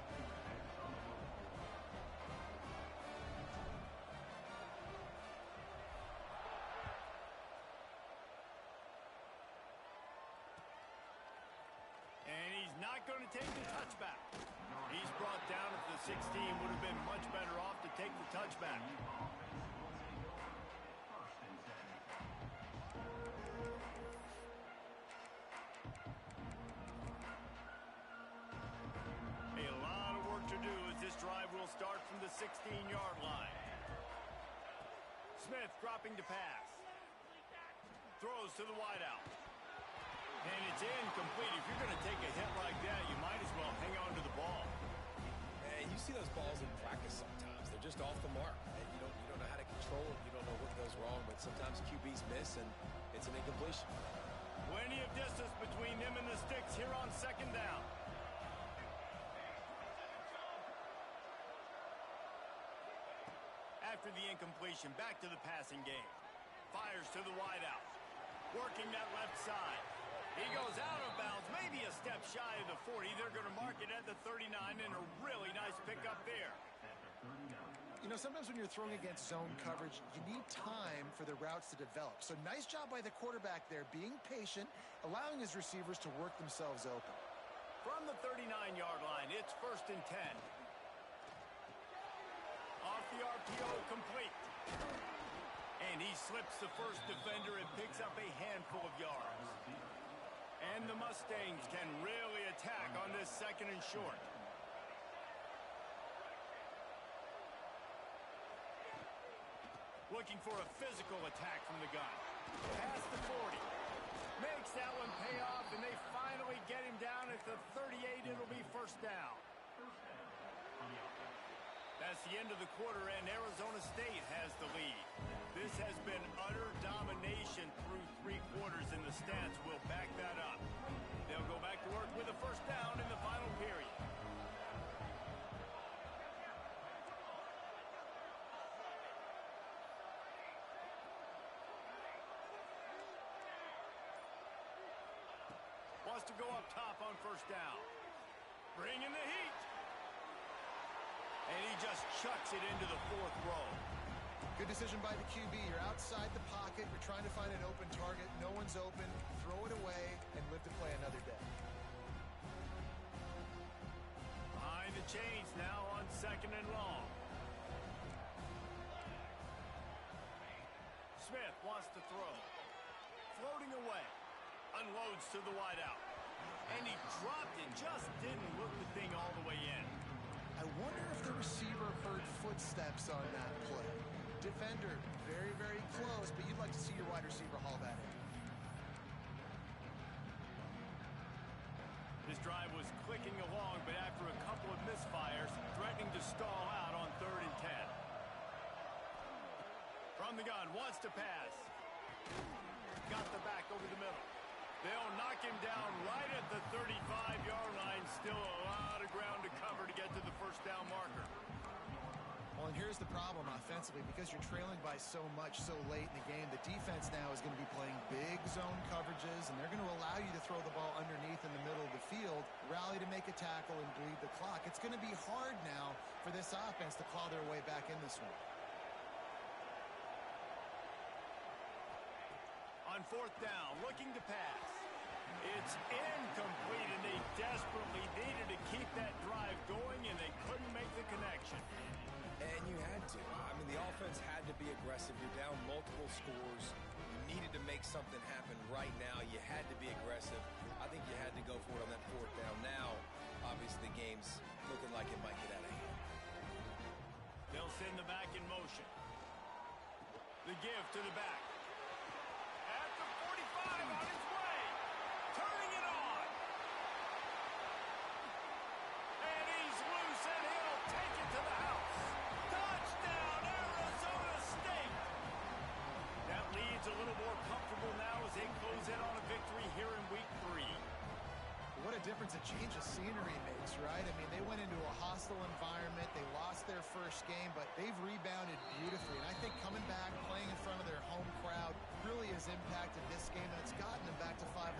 quarterback going to take the touchback? He's brought down at the 16. Would have been much better off to take the touchback. A lot of work to do as this drive will start from the 16-yard line. Smith dropping to pass. Throws to the wideout. And it's incomplete. If you're going to take a hit like that, you might as well hang on to the ball. And you see those balls in practice sometimes. They're just off the mark. And you don't know how to control it. You don't know what goes wrong. But sometimes QBs miss, and it's an incompletion. Plenty of distance between them and the sticks here on second down. After the incompletion, back to the passing game. Fires to the wideout. Working that left side. He goes out of bounds, maybe a step shy of the 40. They're going to mark it at the 39, and a really nice pickup there. You know, sometimes when you're throwing against zone coverage, you need time for the routes to develop. So nice job by the quarterback there, being patient, allowing his receivers to work themselves open. From the 39-yard line, it's 1st and 10. Off the RPO, complete. And he slips the first defender and picks up a handful of yards. And the Mustangs can really attack on this 2nd and short. Looking for a physical attack from the gun. Past the 40. Makes that one pay off, and they finally get him down at the 38. It'll be 1st down. That's the end of the quarter, and Arizona State has the lead. This has been utter domination through 3 quarters, and the stats will back that up. They'll go back to work with a 1st down in the final period. Wants to go up top on 1st down. Bringing the heat. And he just chucks it into the 4th row. Good decision by the QB. You're outside the pocket. You're trying to find an open target. No one's open. Throw it away and live to play another day. Behind the chains now on 2nd and long. Smith wants to throw. Floating away. Unloads to the wideout. And he dropped it. Just didn't look the thing all the way in. I wonder if the receiver heard footsteps on that play. Defender very, very close, but you'd like to see your wide receiver haul that in. This drive was clicking along, but after a couple of misfires, threatening to stall out on 3rd and 10. From the gun, wants to pass. Got the back over the middle. They'll knock him down right at the 35-yard line. Still a lot of ground to cover to get to the 1st down marker. Well, and here's the problem offensively. Because you're trailing by so much so late in the game, the defense now is going to be playing big zone coverages, and they're going to allow you to throw the ball underneath in the middle of the field, rally to make a tackle, and bleed the clock. It's going to be hard now for this offense to claw their way back in this one. On 4th down, looking to pass. It's incomplete, and they desperately needed to keep that drive going, and they couldn't make the connection. And you had to. I mean, the offense had to be aggressive. You're down multiple scores. You needed to make something happen right now. You had to be aggressive. I think you had to go for it on that 4th down. Now, obviously, the game's looking like it might get out of hand. They'll send the back in motion. The give to the back. At the 45, on his way. Turning it on. And he's loose, and he'll take it to the house. Touchdown, Arizona State. That lead's a little more comfortable now as they close in on a victory here in week 3. What a difference a change of scenery makes, right? I mean, they went into a hostile environment. They lost their first game, but they've rebounded beautifully. And I think coming back, playing in front of their home crowd really has impacted this game, and it's gotten them back to 500.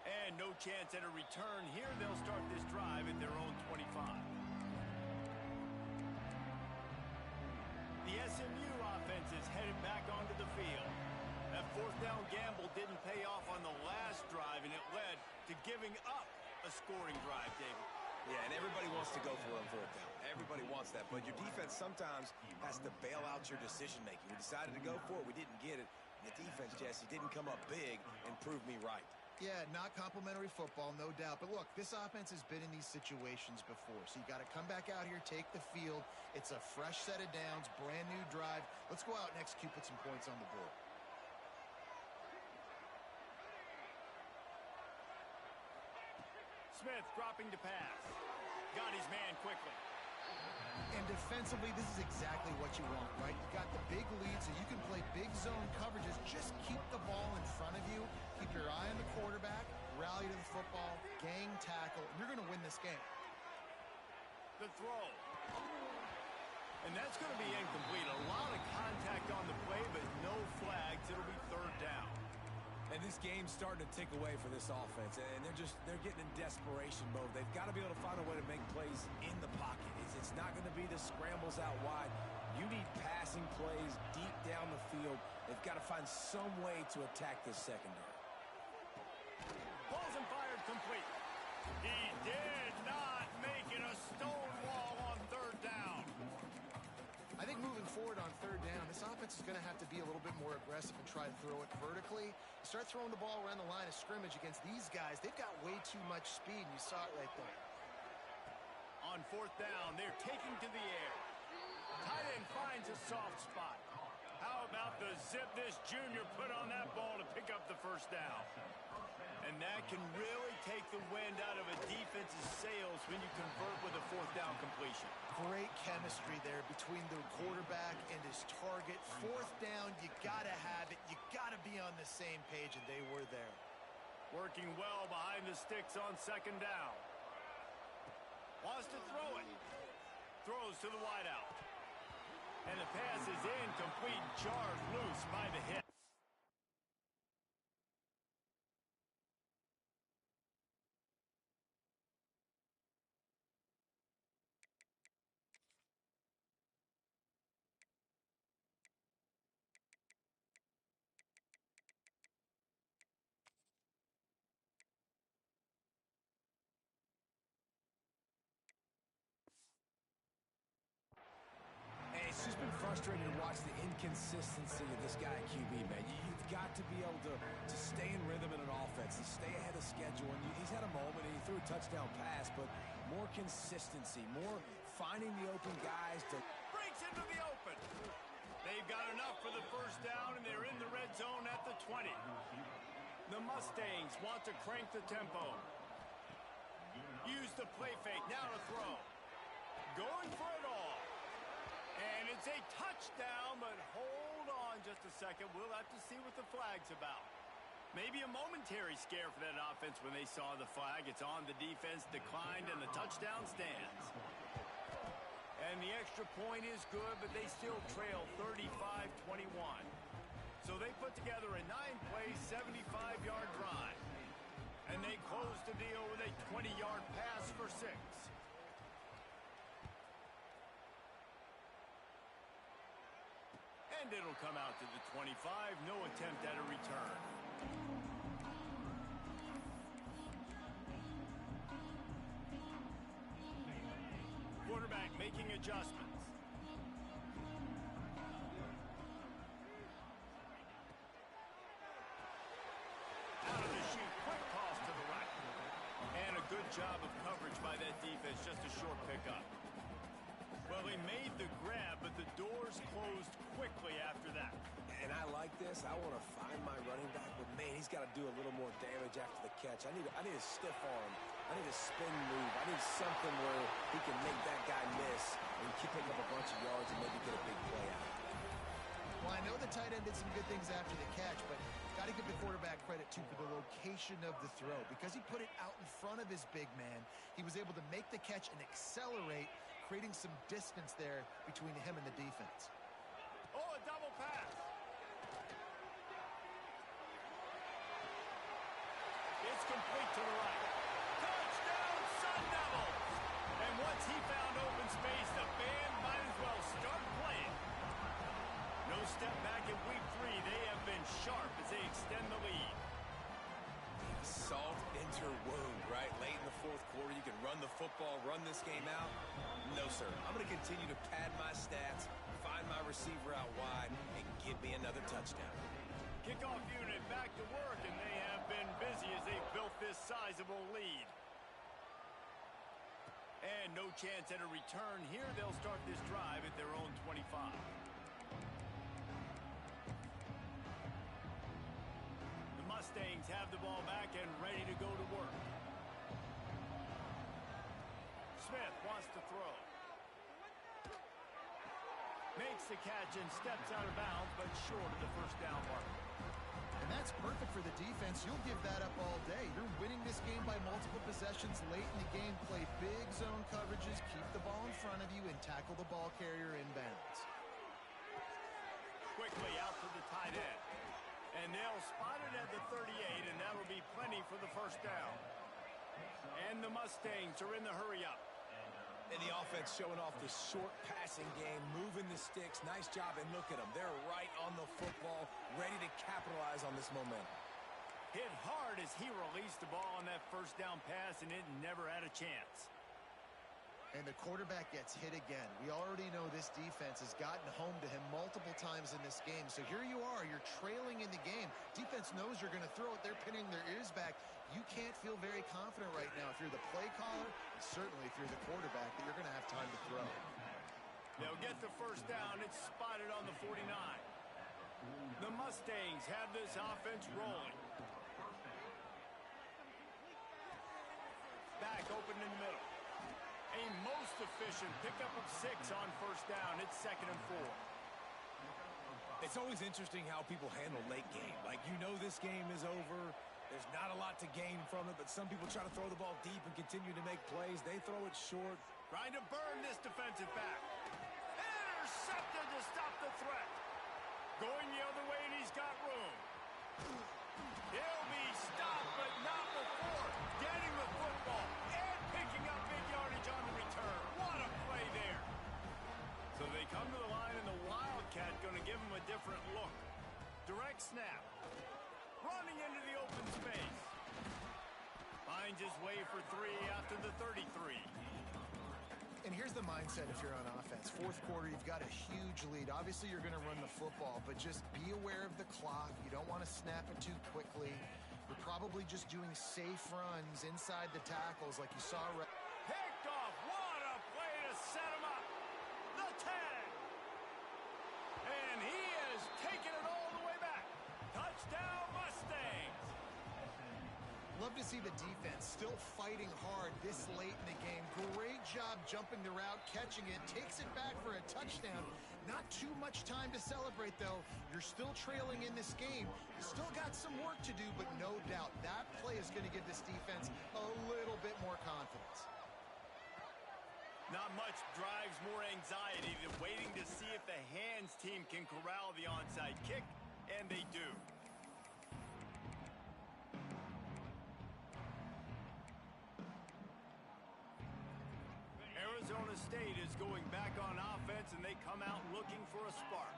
And no chance at a return here. They'll start this drive at their own 25. The SMU offense is headed back onto the field. A fourth down gamble didn't pay off on the last drive, and it led to giving up a scoring drive, David. Yeah, and everybody wants to go for it on fourth down. Everybody wants that, but your defense sometimes has to bail out your decision-making. We decided to go for it. We didn't get it. And the defense, Jesse, didn't come up big and prove me right. Yeah, not complimentary football, no doubt. But look, this offense has been in these situations before. So you got to come back out here, take the field. It's a fresh set of downs, brand new drive. Let's go out and execute, put some points on the board. Smith dropping to pass. Got his man quickly. And defensively, this is exactly what you want, right? You got the big lead, so you can play big zone coverages. Just keep the ball in front of you. Keep your eye on the quarterback. Rally to the football. Gang tackle. You're going to win this game. The throw. And that's going to be incomplete. A lot of contact on the play, but no flags. It'll be third down. And this game's starting to tick away for this offense, and they're getting in desperation mode. They've got to be able to find a way to make plays in the pocket. It's not going to be the scrambles out wide. You need passing plays deep down the field. They've got to find some way to attack this secondary. Balls and fired complete. He did not make it a stone wall on third down. I think moving forward on third down, this offense is going to have to be a little bit more aggressive and try to throw it vertically. You start throwing the ball around the line of scrimmage against these guys. They've got way too much speed, and you saw it right there. On fourth down, they're taking to the air. Tight end finds a soft spot. How about the zip this junior put on that ball to pick up the first down? And that can really take the wind out of a defense's sails when you convert with a fourth down completion. Great chemistry there between the quarterback and his target. Fourth down, you got to have it. You got to be on the same page, and they were there. Working well behind the sticks on second down. Wants to throw it. Throws to the wideout. And the pass is incomplete, jarred loose by the hit. It's just been frustrating to watch the inconsistency of this guy at QB, man. You've got to be able to stay in rhythm in an offense and stay ahead of schedule. And he's had a moment, and he threw a touchdown pass, but more consistency, more finding the open guys to... Breaks into the open. They've got enough for the first down, and they're in the red zone at the 20. The Mustangs want to crank the tempo. Use the play fake. Now to throw. Going for it all. And it's a touchdown, but hold on just a second. We'll have to see what the flag's about. Maybe a momentary scare for that offense when they saw the flag. It's on the defense, declined, and the touchdown stands. And the extra point is good, but they still trail 35-21. So they put together a 9-play, 75-yard drive. And they close the deal with a 20-yard pass for 6. And it'll come out to the 25. No attempt at a return. Quarterback making adjustments. Out of the chute, quick toss to the right. And a good job of coverage by that defense, just a short pickup. Well, they made the grab, but the doors closed quickly after that. And I like this. I want to find my running back, but man, he's got to do a little more damage after the catch. I need a stiff arm. I need a spin move. I need something where he can make that guy miss and pick up a bunch of yards and maybe get a big play out. Well, I know the tight end did some good things after the catch, but got to give the quarterback credit, too, for the location of the throw. Because he put it out in front of his big man, he was able to make the catch and accelerate, creating some distance there between him and the defense. Oh, a double pass. It's complete to the right. Touchdown, Sun Devils! And once he found open space, the band might as well start playing. No step back in week 3. They have been sharp as they extend the lead. Salt enter wound, right? Late in the fourth quarter, you can run the football, run this game out. No, sir. I'm going to continue to pad my stats, find my receiver out wide, and give me another touchdown. Kickoff unit back to work, and they have been busy as they've built this sizable lead. And no chance at a return here. They'll start this drive at their own 25. The Mustangs have the ball back and ready to go to work. Smith wants to throw. Makes the catch and steps out of bounds, but short of the first down mark. And that's perfect for the defense. You'll give that up all day. You're winning this game by multiple possessions late in the game. Play big zone coverages, keep the ball in front of you, and tackle the ball carrier inbounds. Quickly out to the tight end. And they'll spot it at the 38, and that'll be plenty for the first down. And the Mustangs are in the hurry-up. And the offense showing off the short passing game, moving the sticks. Nice job, and look at them. They're right on the football, ready to capitalize on this momentum. Hit hard as he released the ball on that first down pass, and it never had a chance. And the quarterback gets hit again. We already know this defense has gotten home to him multiple times in this game. So here you are. You're trailing in the game. Defense knows you're going to throw it. They're pinning their ears back. You can't feel very confident right now if you're the play caller, and certainly if you're the quarterback, that you're going to have time to throw. They'll get the first down. It's spotted on the 49. The Mustangs have this offense rolling. Back open in the middle. A most efficient pickup of 6 on first down. It's 2nd and 4. It's always interesting how people handle late game. Like, you know this game is over. There's not a lot to gain from it, but some people try to throw the ball deep and continue to make plays. They throw it short. Trying to burn this defensive back. Intercepted to stop the threat. Going the other way, and he's got room. He'll be stopped, but not before getting the football and picking up big yardage on the return. What a play there. So they come to the line, and the Wildcat going to give him a different look. Direct snap. Running into the open space. Finds his way for 3 after the 33. And here's the mindset if you're on offense. Fourth quarter, you've got a huge lead. Obviously, you're going to run the football, but just be aware of the clock. You don't want to snap it too quickly. You're probably just doing safe runs inside the tackles like you saw. Picked off. What a play to set him up. The 10. And he has taken it all the way back. Touchdown, Mustangs. Love to see the defense still fighting hard this late in the game. Great job jumping the route, catching it, takes it back for a touchdown. Not too much time to celebrate, though. You're still trailing in this game. You still got some work to do, but no doubt that play is going to give this defense a little bit more confidence. Not much drives more anxiety than waiting to see if the hands team can corral the onside kick, and they do. Arizona State is going back on offense, and they come out looking for a spark.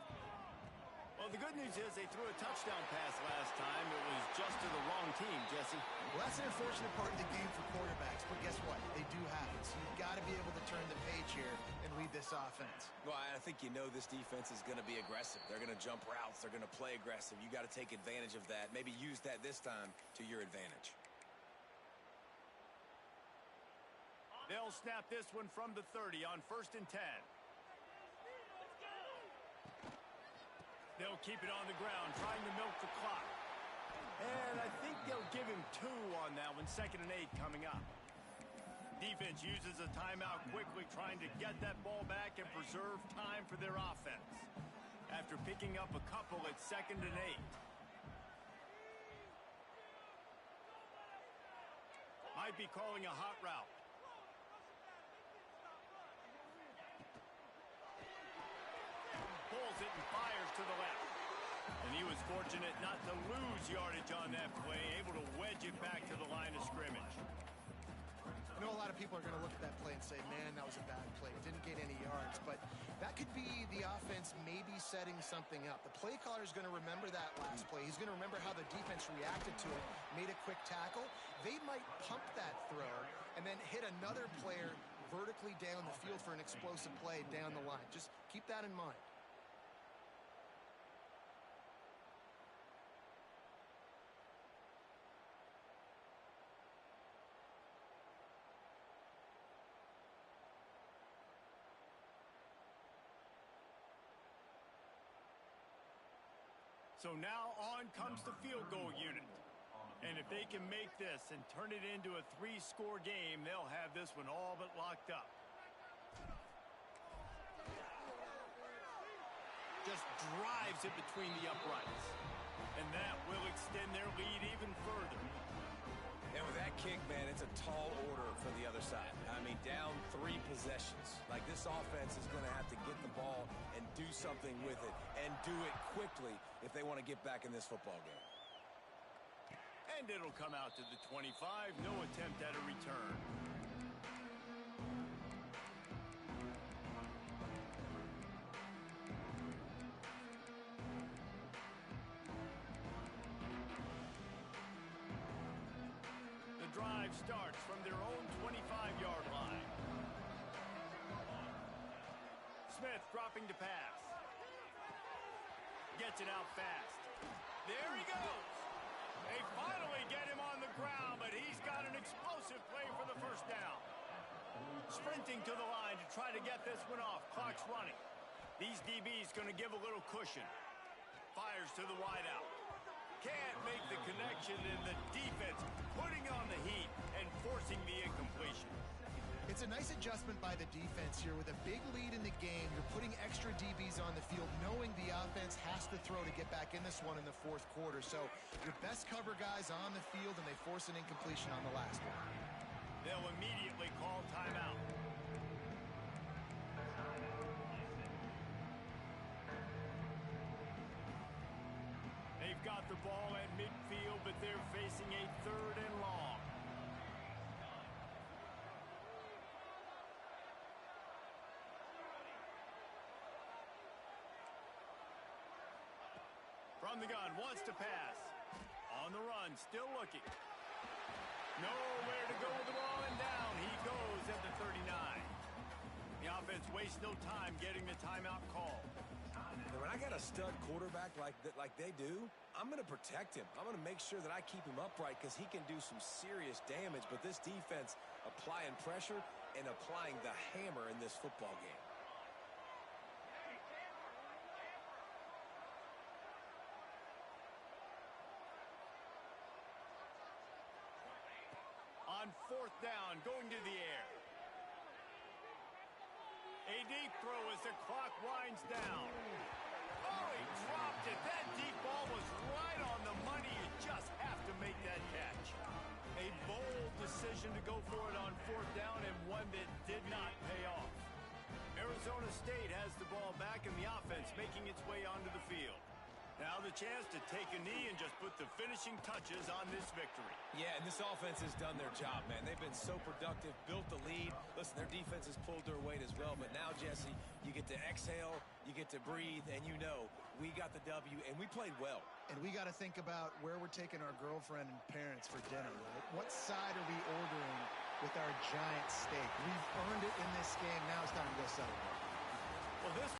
Well, the good news is they threw a touchdown pass last time. It was just to the wrong team, Jesse. Well, that's an unfortunate part of the game for quarterbacks, but guess what? They do happen, so you've got to be able to turn the page here and lead this offense. Well, I think you know this defense is going to be aggressive. They're going to jump routes. They're going to play aggressive. You got to take advantage of that. Maybe use that this time to your advantage. They'll snap this one from the 30 on 1st and 10. They'll keep it on the ground, trying to milk the clock. And I think they'll give him 2 on that one, 2nd and 8 coming up. Defense uses a timeout quickly, trying to get that ball back and preserve time for their offense. After picking up a couple at 2nd and 8. Might be calling a hot route. Pulls it and fires to the left. And he was fortunate not to lose yardage on that play, able to wedge it back to the line of scrimmage. I know a lot of people are going to look at that play and say, man, that was a bad play. Didn't get any yards. But that could be the offense maybe setting something up. The play caller is going to remember that last play. He's going to remember how the defense reacted to it, made a quick tackle. They might pump that throw and then hit another player vertically down the field for an explosive play down the line. Just keep that in mind. So now on comes the field goal unit. And if they can make this and turn it into a 3-score game, they'll have this one all but locked up. Just drives it between the uprights. And that will extend their lead even further. And with that kick, man, it's a tall order for the other side. I mean, down 3 possessions. Like, this offense is going to have to get the ball and do something with it, and do it quickly if they want to get back in this football game. And it'll come out to the 25. No attempt at a return. Drive starts from their own 25-yard line. Smith dropping to pass. Gets it out fast. There he goes. They finally get him on the ground, but he's got an explosive play for the first down. Sprinting to the line to try to get this one off. Clock's running. These DBs going to give a little cushion. Fires to the wideout. Can't make the connection, and the defense putting on the heat and forcing the incompletion. It's a nice adjustment by the defense here. With a big lead in the game, you're putting extra DBs on the field, knowing the offense has to throw to get back in this one in the fourth quarter. So your best cover guys on the field, and they force an incompletion on the last one. They'll immediately call timeout. They've got the ball at midfield, but they're facing a 3rd and long. From the gun, wants to pass. On the run, still looking. Nowhere to go with the ball, and down he goes at the 39. The offense wastes no time getting the timeout call. And when I got a stud quarterback like they do, I'm going to protect him. I'm going to make sure that I keep him upright because he can do some serious damage. But this defense applying pressure and applying the hammer in this football game. On 4th down, going to the air. A deep throw as the clock winds down. Oh, he dropped it. That deep ball was right on the money. You just have to make that catch. A bold decision to go for it on 4th down, and one that did not pay off. Arizona State has the ball back, and the offense making its way onto the field. Now the chance to take a knee and just put the finishing touches on this victory. Yeah, and this offense has done their job, man. They've been so productive, built the lead. Listen, their defense has pulled their weight as well. But now, Jesse, you get to exhale, you get to breathe, and you know we got the W, and we played well. And we got to think about where we're taking our girlfriend and parents for dinner, right? What side are we ordering with our giant steak? We've earned it in this game. Now it's time to go celebrate. Well, this